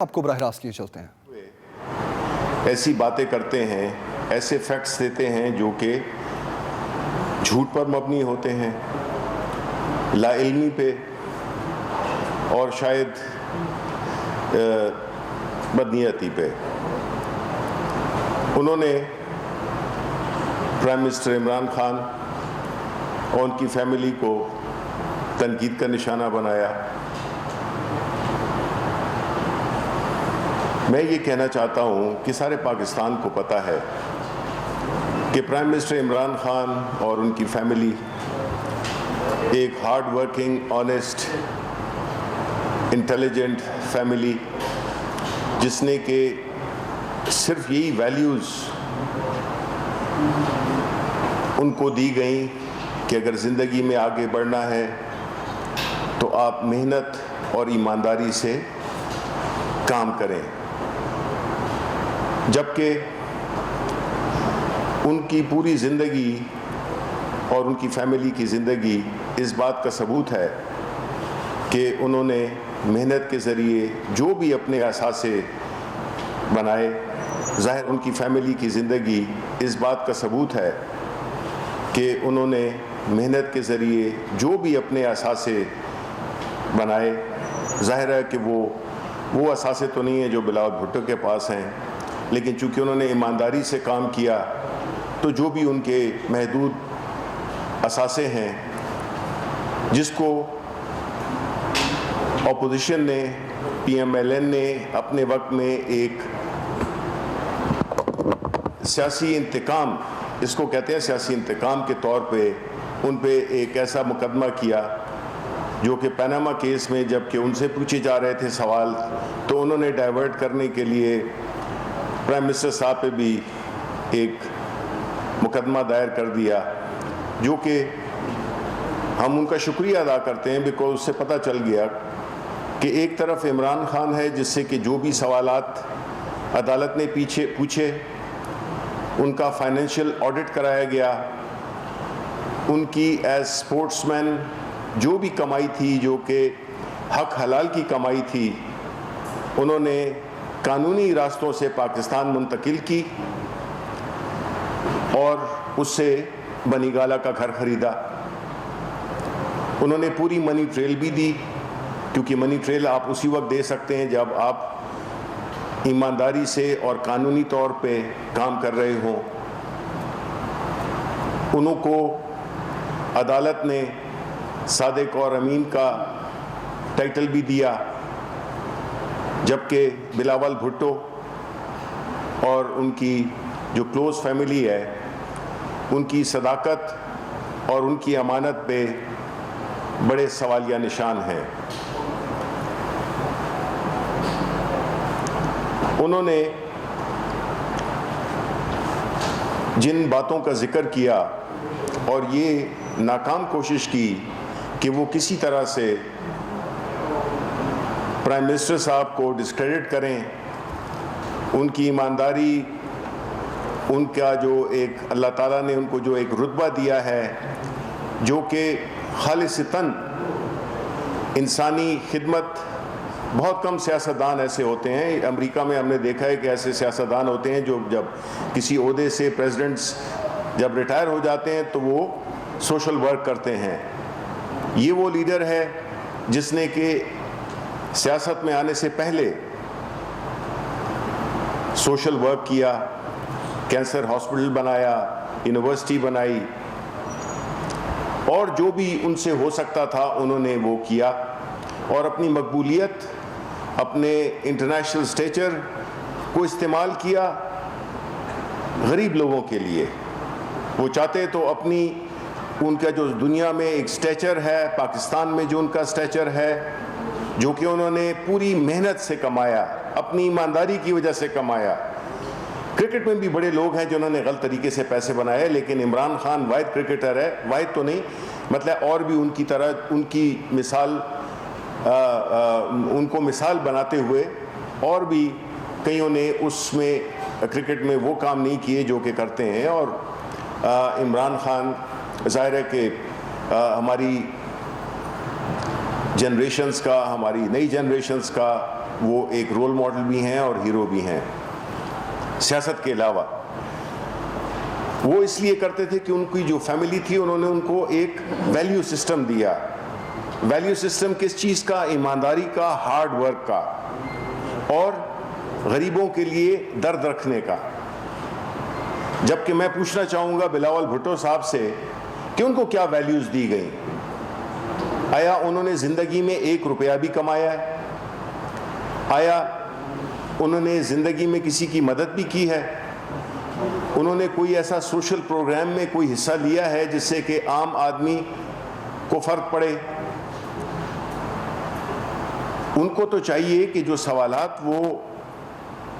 آپ کو براہ راست لیے چلتے ہیں۔ ایسی باتیں کرتے ہیں، ایسے فیکٹس دیتے ہیں جو کہ جھوٹ پر مبنی ہوتے ہیں، لا علمی پہ اور شاید بدنیتی پہ۔ انہوں نے پرائم منسٹر عمران خان اور ان کی فیملی کو تنقید کا نشانہ بنایا۔ میں یہ کہنا چاہتا ہوں کہ سارے پاکستان کو پتہ ہے کہ پرائم منسٹر عمران خان اور ان کی فیملی ایک hard working, honest, intelligent family, جس نے کہ صرف یہی ویلیوز ان کو دی گئیں کہ اگر زندگی میں آگے بڑھنا ہے تو آپ محنت اور ایمانداری سے کام کریں، جبکہ ان کی پوری زندگی اور ان کی فیملی کی زندگی اس بات کا ثبوت ہے کہ انہوں نے محنت کے ذریعے جو بھی اپنے اثاثے بنائے۔ ظاہر ان کی فیملی کی زندگی اس بات کا ثبوت ہے کہ انہوں نے محنت کے ذریعے جو بھی اپنے اثاثے بنائے۔ ظاہر ہے کہ وہ اثاثے تو نہیں ہیں جو بلاول بھٹو کے پاس ہیں، لیکن چونکہ انہوں نے ایمانداری سے کام کیا تو جو بھی ان کے محدود اثاثے ہیں، جس کو اپوزیشن نے، پی ایم ایل این نے اپنے وقت میں ایک سیاسی انتقام، اس کو کہتے ہیں سیاسی انتقام کے طور پہ ان پہ ایک ایسا مقدمہ کیا جو کہ پیناما کیس میں جب کہ ان سے پوچھے جا رہے تھے سوال تو انہوں نے ڈائیورٹ کرنے کے لیے پرائم منسٹر صاحب پہ بھی ایک مقدمہ دائر کر دیا، جو کہ ہم ان کا شکریہ ادا کرتے ہیں، بیکاز اس سے پتہ چل گیا کہ ایک طرف عمران خان ہے جس سے کہ جو بھی سوالات عدالت نے پوچھے ان کا فائنینشیل آڈٹ کرایا گیا، ان کی ایز سپورٹس مین جو بھی کمائی تھی، جو کہ حق حلال کی کمائی تھی، انہوں نے قانونی راستوں سے پاکستان منتقل کی اور اس سے بنی گالہ کا گھر خریدا۔ انہوں نے پوری منی ٹریل بھی دی، کیونکہ منی ٹریل آپ اسی وقت دے سکتے ہیں جب آپ ایمانداری سے اور قانونی طور پہ کام کر رہے ہوں۔ انہوں کو عدالت نے صادق اور امین کا ٹائٹل بھی دیا، جبکہ بلاول بھٹو اور ان کی جو کلوز فیملی ہے ان کی صداقت اور ان کی امانت پہ بڑے سوالیہ نشان ہیں۔ انہوں نے جن باتوں کا ذکر کیا اور یہ ناکام کوشش کی کہ وہ کسی طرح سے پرائم منسٹر صاحب کو ڈسکریڈٹ کریں، ان کی ایمانداری، ان کا جو ایک اللہ تعالیٰ نے ان کو جو ایک رتبہ دیا ہے جو کہ خالصتاً انسانی خدمت۔ بہت کم سیاستدان ایسے ہوتے ہیں، امریکہ میں ہم نے دیکھا ہے کہ ایسے سیاستدان ہوتے ہیں جو جب کسی عہدے سے پریزیڈنٹس جب ریٹائر ہو جاتے ہیں تو وہ سوشل ورک کرتے ہیں۔ یہ وہ لیڈر ہے جس نے کہ سیاست میں آنے سے پہلے سوشل ورک کیا، کینسر ہاسپٹل بنایا، یونیورسٹی بنائی، اور جو بھی ان سے ہو سکتا تھا انہوں نے وہ کیا، اور اپنی مقبولیت، اپنے انٹرنیشنل اسٹیچر کو استعمال کیا غریب لوگوں کے لیے۔ وہ چاہتے تو اپنی ان کا جو دنیا میں ایک اسٹیچر ہے، پاکستان میں جو ان کا اسٹیچر ہے، جو کہ انہوں نے پوری محنت سے کمایا، اپنی ایمانداری کی وجہ سے کمایا۔ کرکٹ میں بھی بڑے لوگ ہیں جنہوں نے غلط طریقے سے پیسے بنائے، لیکن عمران خان واحد کرکٹر ہے، واحد تو نہیں، مطلب اور بھی ان کی طرح ان کی مثال، ان کو مثال بناتے ہوئے اور بھی کئیوں نے اس میں کرکٹ میں وہ کام نہیں کیے جو کہ کرتے ہیں۔ اور عمران خان ظاہر ہے کہ ہماری جنریشنز کا، ہماری نئی جنریشنز کا وہ ایک رول ماڈل بھی ہیں اور ہیرو بھی ہیں سیاست کے علاوہ. وہ اس لیے کرتے تھے کہ ان کی جو فیملی تھی انہوں نے ان کو ایک ویلیو سسٹم دیا. ویلیو سسٹم کس چیز کا؟ ایمانداری کا، ہارڈ ورک کا اور غریبوں کے لیے درد رکھنے کا. جبکہ میں پوچھنا چاہوں گا بلاول بھٹو صاحب سے کہ ان کو کیا ویلیوز دی گئیں؟ آیا انہوں نے زندگی میں 1 روپیہ بھی کمایا ہے؟ آیا انہوں نے زندگی میں کسی کی مدد بھی کی ہے؟ انہوں نے کوئی ایسا سوشل پروگرام میں کوئی حصہ لیا ہے جس سے کہ عام آدمی کو فرق پڑے؟ ان کو تو چاہیے کہ جو سوالات وہ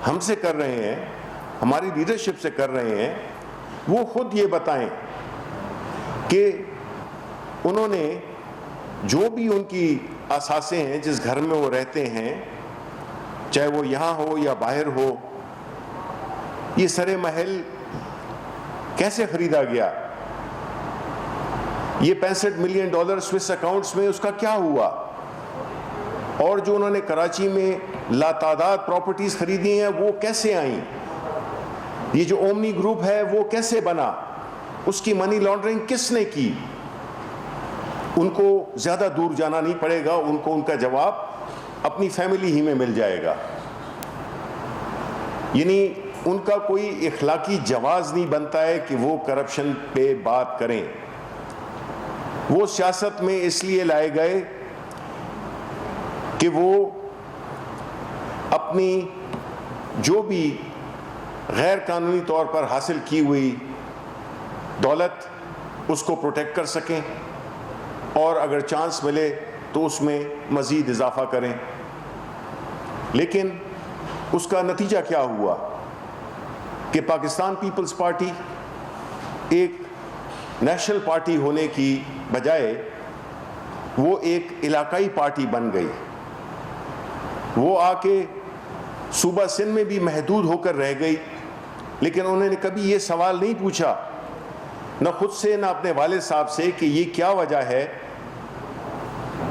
ہم سے کر رہے ہیں، ہماری لیڈرشپ سے کر رہے ہیں، وہ خود یہ بتائیں کہ انہوں نے جو بھی ان کی اثاثے ہیں جس گھر میں وہ رہتے ہیں، چاہے وہ یہاں ہو یا باہر ہو، یہ سرے محل کیسے خریدا گیا؟ یہ $65 ملین سوئس اکاؤنٹس میں اس کا کیا ہوا؟ اور جو انہوں نے کراچی میں لاتعداد پراپرٹیز خریدی ہیں وہ کیسے آئیں؟ یہ جو اومنی گروپ ہے وہ کیسے بنا؟ اس کی منی لانڈرنگ کس نے کی؟ ان کو زیادہ دور جانا نہیں پڑے گا، ان کو ان کا جواب اپنی فیملی ہی میں مل جائے گا. یعنی ان کا کوئی اخلاقی جواز نہیں بنتا ہے کہ وہ کرپشن پہ بات کریں. وہ سیاست میں اس لیے لائے گئے کہ وہ اپنی جو بھی غیر قانونی طور پر حاصل کی ہوئی دولت اس کو پروٹیکٹ کر سکیں اور اگر چانس ملے تو اس میں مزید اضافہ کریں. لیکن اس کا نتیجہ کیا ہوا کہ پاکستان پیپلز پارٹی ایک نیشنل پارٹی ہونے کی بجائے وہ ایک علاقائی پارٹی بن گئی. وہ آ کے صوبہ سندھ میں بھی محدود ہو کر رہ گئی، لیکن انہوں نے کبھی یہ سوال نہیں پوچھا نہ خود سے نہ اپنے والد صاحب سے کہ یہ کیا وجہ ہے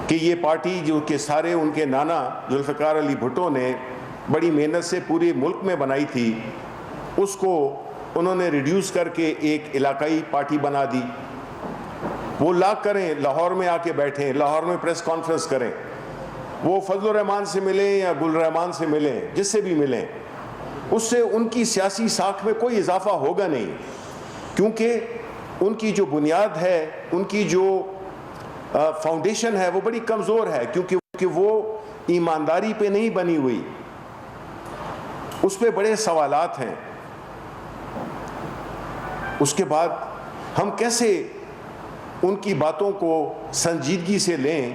کہ یہ پارٹی جو کہ سارے ان کے نانا ذوالفقار علی بھٹو نے بڑی محنت سے پورے ملک میں بنائی تھی، اس کو انہوں نے ریڈیوس کر کے ایک علاقائی پارٹی بنا دی. وہ کریں لاہور میں آ کے بیٹھیں، لاہور میں پریس کانفرنس کریں، وہ فضل الرحمان سے ملیں یا گل الرحمان سے ملیں، جس سے بھی ملیں، اس سے ان کی سیاسی ساکھ میں کوئی اضافہ ہوگا نہیں، کیونکہ ان کی جو بنیاد ہے، ان کی جو فاؤنڈیشن ہے وہ بڑی کمزور ہے، کیونکہ وہ ایمانداری پہ نہیں بنی ہوئی. اس پہ بڑے سوالات ہیں. اس کے بعد ہم کیسے ان کی باتوں کو سنجیدگی سے لیں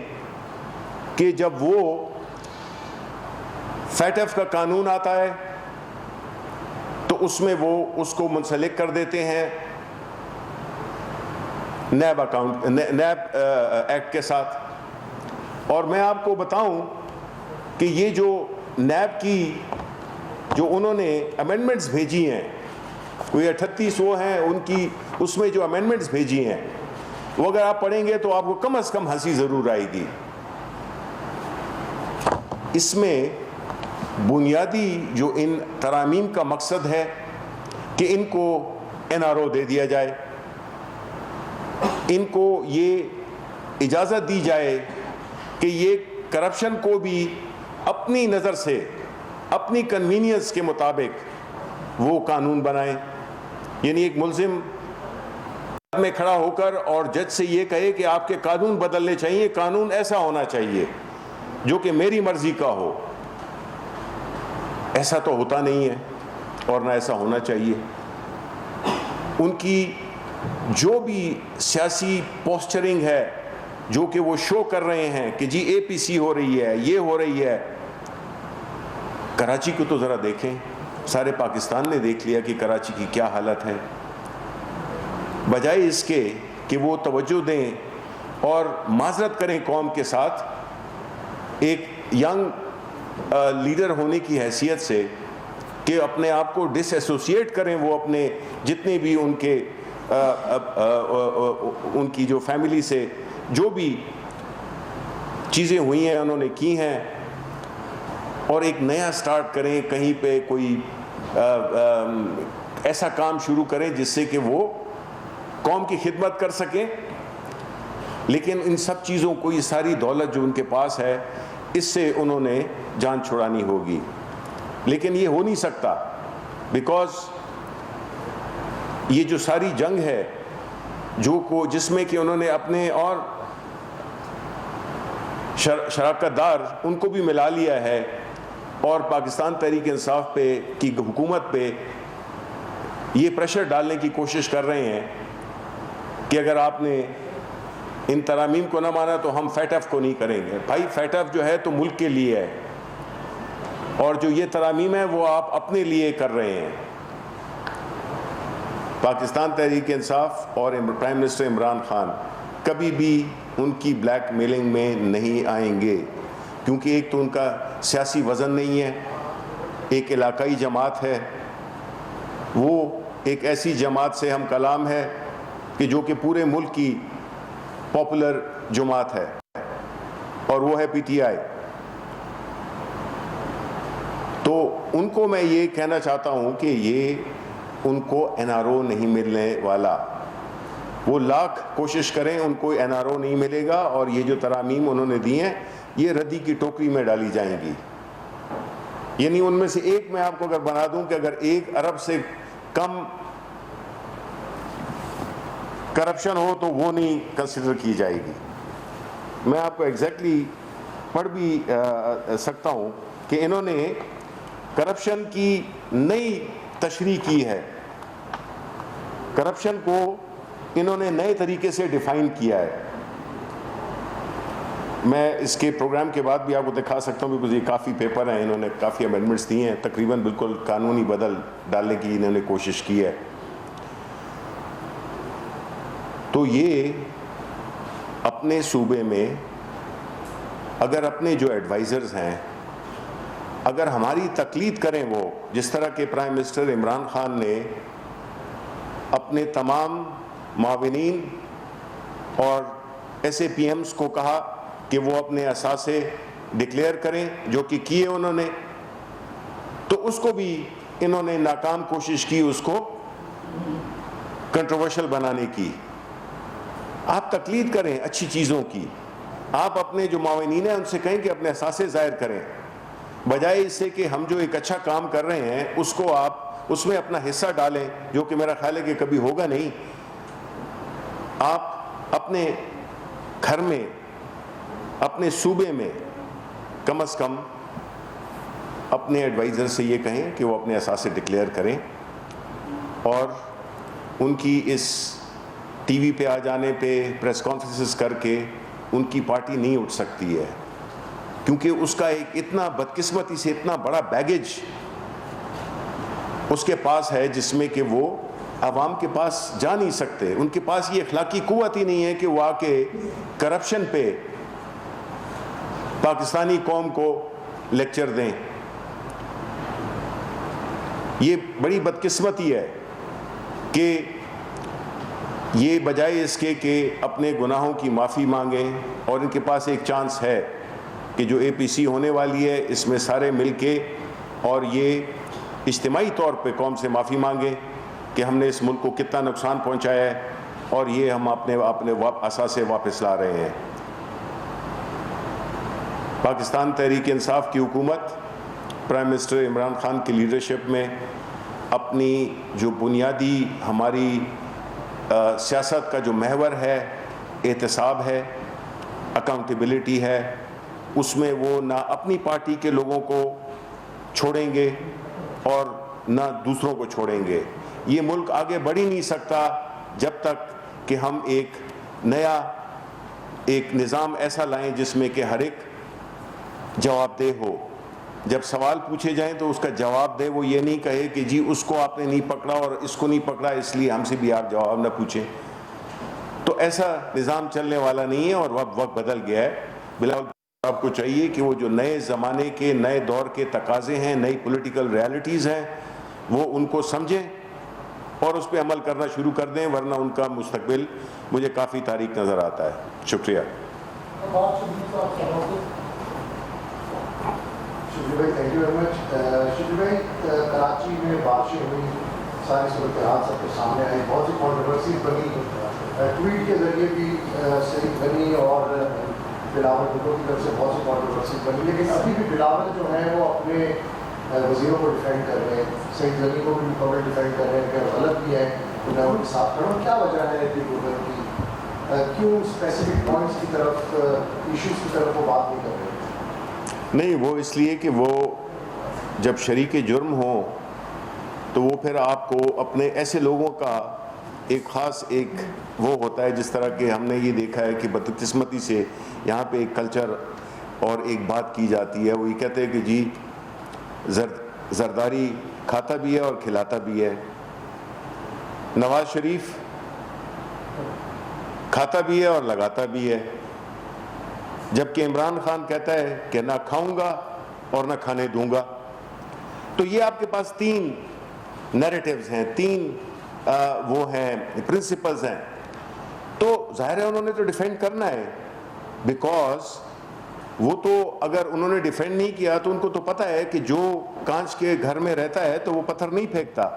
کہ جب وہ فیٹ ایف کا قانون آتا ہے تو اس میں وہ اس کو منسلک کر دیتے ہیں نیب ایکٹ کے ساتھ. اور میں آپ کو بتاؤں کہ یہ جو نیب کی جو انہوں نے امینڈمنٹس بھیجی ہیں، کوئی 38 وہ ہیں ان کی، اس میں جو امینڈمنٹس بھیجی ہیں وہ اگر آپ پڑھیں گے تو آپ کو کم از کم ہنسی ضرور آئے گی. اس میں بنیادی جو ان ترامیم کا مقصد ہے کہ ان کو NRO دے دیا جائے، ان کو یہ اجازت دی جائے کہ یہ کرپشن کو بھی اپنی نظر سے، اپنی کنوینئنس کے مطابق وہ قانون بنائیں. یعنی ایک ملزم میں کھڑا ہو کر اور جج سے یہ کہے کہ آپ کے قانون بدلنے چاہیے، قانون ایسا ہونا چاہیے جو کہ میری مرضی کا ہو. ایسا تو ہوتا نہیں ہے اور نہ ایسا ہونا چاہیے. ان کی جو بھی سیاسی پوسچرنگ ہے جو کہ وہ شو کر رہے ہیں کہ جی APC ہو رہی ہے، یہ ہو رہی ہے، کراچی کو تو ذرا دیکھیں. سارے پاکستان نے دیکھ لیا کہ کراچی کی کیا حالت ہے. بجائے اس کے کہ وہ توجہ دیں اور معذرت کریں قوم کے ساتھ، ایک ینگ لیڈر ہونے کی حیثیت سے کہ اپنے آپ کو ڈس ایسوسیٹ کریں وہ اپنے جتنے بھی ان کی جو فیملی سے جو بھی چیزیں ہوئی ہیں انہوں نے کی ہیں، اور ایک نیا سٹارٹ کریں, کہیں پہ کوئی ایسا کام شروع کریں جس سے کہ وہ قوم کی خدمت کر سکیں. لیکن ان سب چیزوں کو, یہ ساری دولت جو ان کے پاس ہے, اس سے انہوں نے جان چھڑانی ہوگی. لیکن یہ ہو نہیں سکتا, بیکاز یہ جو ساری جنگ ہے جس میں کہ انہوں نے اپنے اور شراکت دار ان کو بھی ملا لیا ہے, اور پاکستان تحریک انصاف پہ کی حکومت پہ یہ پریشر ڈالنے کی کوشش کر رہے ہیں کہ اگر آپ نے ان ترامیم کو نہ مانا تو ہم فیٹ ایف کو نہیں کریں گے. بھائی فیٹ ایف جو ہے تو ملک کے لیے ہے, اور جو یہ ترامیم ہے وہ آپ اپنے لیے کر رہے ہیں. پاکستان تحریک انصاف اور پرائم منسٹر عمران خان کبھی بھی ان کی بلیک میلنگ میں نہیں آئیں گے, کیونکہ ایک تو ان کا سیاسی وزن نہیں ہے, ایک علاقائی جماعت ہے, وہ ایک ایسی جماعت سے ہم کلام ہے کہ جو کہ پورے ملک کی پاپولر جماعت ہے, اور وہ ہے پی ٹی آئی. تو ان کو میں یہ کہنا چاہتا ہوں کہ یہ ان کو این آر او نہیں ملنے والا. وہ لاکھ کوشش کریں, ان کو این آر او نہیں ملے گا, اور یہ جو ترامیم انہوں نے دی ہیں یہ ردی کی ٹوکری میں ڈالی جائیں گی. یعنی ان میں سے ایک میں آپ کو اگر بنا دوں کہ اگر 1 ارب سے کم کرپشن ہو تو وہ نہیں کنسیڈر کی جائے گی. میں آپ کو ایگزیکٹلی پڑھ بھی سکتا ہوں کہ انہوں نے کرپشن کی نئی تشریح کی ہے, کرپشن کو انہوں نے نئے طریقے سے ڈیفائن کیا ہے. میں اس کے پروگرام کے بعد بھی آپ کو دکھا سکتا ہوں, بیکاز یہ کافی پیپر ہیں, انہوں نے کافی امینڈمنٹس دیے ہیں, تقریباً بالکل قانونی بدل ڈالنے کی انہوں نے کوشش کی ہے. تو یہ اپنے صوبے میں اگر اپنے جو ایڈوائزرز ہیں اگر ہماری تقلید کریں, وہ جس طرح کے پرائم منسٹر عمران خان نے اپنے تمام معاونین اور ایس اے پی ایمز کو کہا کہ وہ اپنے اثاثے ڈکلیئر کریں, جو کہ کیے انہوں نے, تو اس کو بھی انہوں نے ناکام کوشش کی اس کو کنٹروورشل بنانے کی. آپ تقلید کریں اچھی چیزوں کی, آپ اپنے جو معاونین ہیں ان سے کہیں کہ اپنے اثاثے ظاہر کریں, بجائے اس سے کہ ہم جو ایک اچھا کام کر رہے ہیں اس کو آپ اس میں اپنا حصہ ڈالیں, جو کہ میرا خیال ہے کہ کبھی ہوگا نہیں. آپ اپنے گھر میں, اپنے صوبے میں کم از کم اپنے ایڈوائزر سے یہ کہیں کہ وہ اپنے اثاثے ڈکلیئر کریں, اور ان کی اس ٹی وی پہ آ جانے پہ پریس کانفرنسز کر کے ان کی پارٹی نہیں اٹھ سکتی ہے, کیونکہ اس کا ایک اتنا بدقسمتی سے اتنا بڑا بیگیج اس کے پاس ہے جس میں کہ وہ عوام کے پاس جا نہیں سکتے. ان کے پاس یہ اخلاقی قوت ہی نہیں ہے کہ وہ آ کے کرپشن پہ پاکستانی قوم کو لیکچر دیں. یہ بڑی بدقسمتی ہے کہ یہ بجائے اس کے کہ اپنے گناہوں کی معافی مانگیں, اور ان کے پاس ایک چانس ہے کہ جو اے پی سی ہونے والی ہے اس میں سارے مل کے اور یہ اجتماعی طور پہ قوم سے معافی مانگیں کہ ہم نے اس ملک کو کتنا نقصان پہنچایا ہے, اور یہ ہم اپنے اثاثے واپس لا رہے ہیں. پاکستان تحریک انصاف کی حکومت پرائم منسٹر عمران خان کی لیڈرشپ میں اپنی جو بنیادی ہماری سیاست کا جو محور ہے, احتساب ہے, اکاؤنٹیبلٹی ہے, اس میں وہ نہ اپنی پارٹی کے لوگوں کو چھوڑیں گے اور نہ دوسروں کو چھوڑیں گے. یہ ملک آگے بڑھ ہی نہیں سکتا جب تک کہ ہم ایک نیا نظام ایسا لائیں جس میں کہ ہر ایک جواب دہ ہو. جب سوال پوچھے جائیں تو اس کا جواب دے, وہ یہ نہیں کہے کہ جی اس کو آپ نے نہیں پکڑا اور اس کو نہیں پکڑا اس لیے ہم سے بھی آپ جواب نہ پوچھیں. تو ایسا نظام چلنے والا نہیں ہے, اور وقت بدل گیا ہے. بلاول آپ کو چاہیے کہ وہ جو نئے زمانے کے نئے دور کے تقاضے ہیں, نئی پولیٹیکل ریالٹیز ہیں, وہ ان کو سمجھیں اور اس پہ عمل کرنا شروع کر دیں, ورنہ ان کا مستقبل مجھے کافی تاریک نظر آتا ہے. شکریہ. شکریہ بھائی، تھینک یو ویری مچ. شکریہ بھائی، کراچی میں بارشیں ہوئی، ساری صورتحال سب کے سامنے آئی، بہت سی کانٹروورسیز بنی، ٹویٹ کے ذریعے بھی سعید غنی اور بلاول بھٹو کی طرف سے بہت سی کانٹروورسیز بنی، لیکن ابھی بھی بلاول جو ہیں وہ اپنے وزیروں کو ڈیفینڈ کر رہے ہیں، سعید غنی کو بھی مکمل ڈیفینڈ کر رہے ہیں کہ غلط بھی ہے تو میں ان کے ساتھ کھڑا ہوں. کیا وجہ ہے کہ گورنمنٹ کی کیوں اسپیسیفک پوائنٹس کی طرف، ایشوز کی طرف وہ بات نہیں کر رہے؟ نہیں، وہ اس لیے کہ وہ جب شریک جرم ہوں تو وہ پھر آپ کو اپنے ایسے لوگوں کا ایک خاص ایک وہ ہوتا ہے، جس طرح کہ ہم نے یہ دیکھا ہے کہ بدقسمتی سے یہاں پہ ایک کلچر اور ایک بات کی جاتی ہے، وہ یہ کہتے ہیں کہ جی زرداری کھاتا بھی ہے اور کھلاتا بھی ہے. نواز شریف کھاتا بھی ہے اور لگاتا بھی ہے، جبکہ عمران خان کہتا ہے کہ نہ کھاؤں گا اور نہ کھانے دوں گا. تو یہ آپ کے پاس تین نیریٹیوز ہیں، تین وہ ہیں پرنسپلز ہیں. تو ظاہر ہے انہوں نے تو ڈیفینڈ کرنا ہے، بیکاز وہ تو اگر انہوں نے ڈیفینڈ نہیں کیا تو ان کو تو پتہ ہے کہ جو کانچ کے گھر میں رہتا ہے تو وہ پتھر نہیں پھینکتا.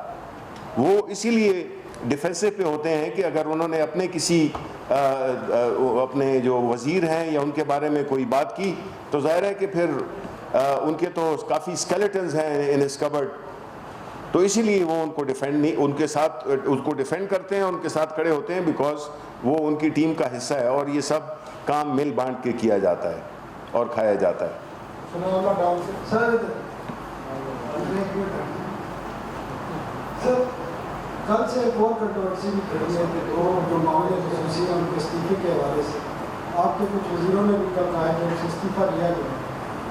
وہ اسی لیے ڈیفینسو پہ ہوتے ہیں کہ اگر انہوں نے اپنے کسی اپنے جو وزیر ہیں یا ان کے بارے میں کوئی بات کی تو ظاہر ہے کہ پھر ان کے تو کافی اسکیلیٹنز ہیں ان اس کبرڈ. تو اسی لیے وہ ان کو ڈیفینڈ نہیں، ان کے ساتھ ان کو ڈیفینڈ کرتے ہیں، ان کے ساتھ کھڑے ہوتے ہیں، بیکاز وہ ان کی ٹیم کا حصہ ہے اور یہ سب کام مل بانٹ کے کیا جاتا ہے اور کھایا جاتا ہے. سر کل سے ایک اور کنٹروورسی بھی کھڑی ہے کہ دو جو معاملے خصوصی ہیں ان کے استعفے کے حوالے سے آپ کے کچھ وزیروں نے بھی کل کہا کہ ان سے استعفیٰ لیا گیا.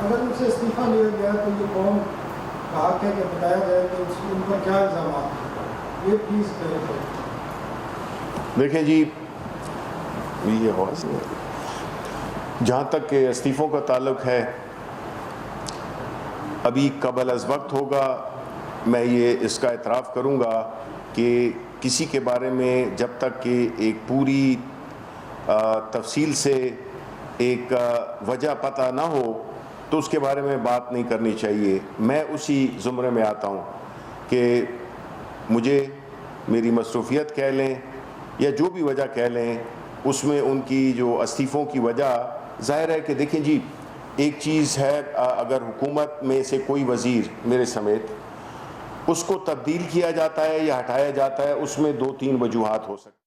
اگر ان سے استعفیٰ لیا گیا تو یہ قوم کا حق ہے کہ بتایا جائے کہ ان پر کیا الزامات ہیں، یہ پلیز کریں. دیکھیں جی، یہ آواز جہاں تک کہ استعفوں کا تعلق ہے، ابھی قبل از وقت ہوگا. میں یہ اس کا اعتراف کروں گا کہ کسی کے بارے میں جب تک کہ ایک پوری تفصیل سے ایک وجہ پتہ نہ ہو تو اس کے بارے میں بات نہیں کرنی چاہیے. میں اسی زمرے میں آتا ہوں کہ مجھے میری مصروفیت کہہ لیں یا جو بھی وجہ کہہ لیں، اس میں ان کی جو استعفوں کی وجہ ظاہر ہے کہ دیکھیں جی، ایک چیز ہے اگر حکومت میں سے کوئی وزیر میرے سمیت اس کو تبدیل کیا جاتا ہے یا ہٹایا جاتا ہے، اس میں دو تین وجوہات ہو سکتی ہیں.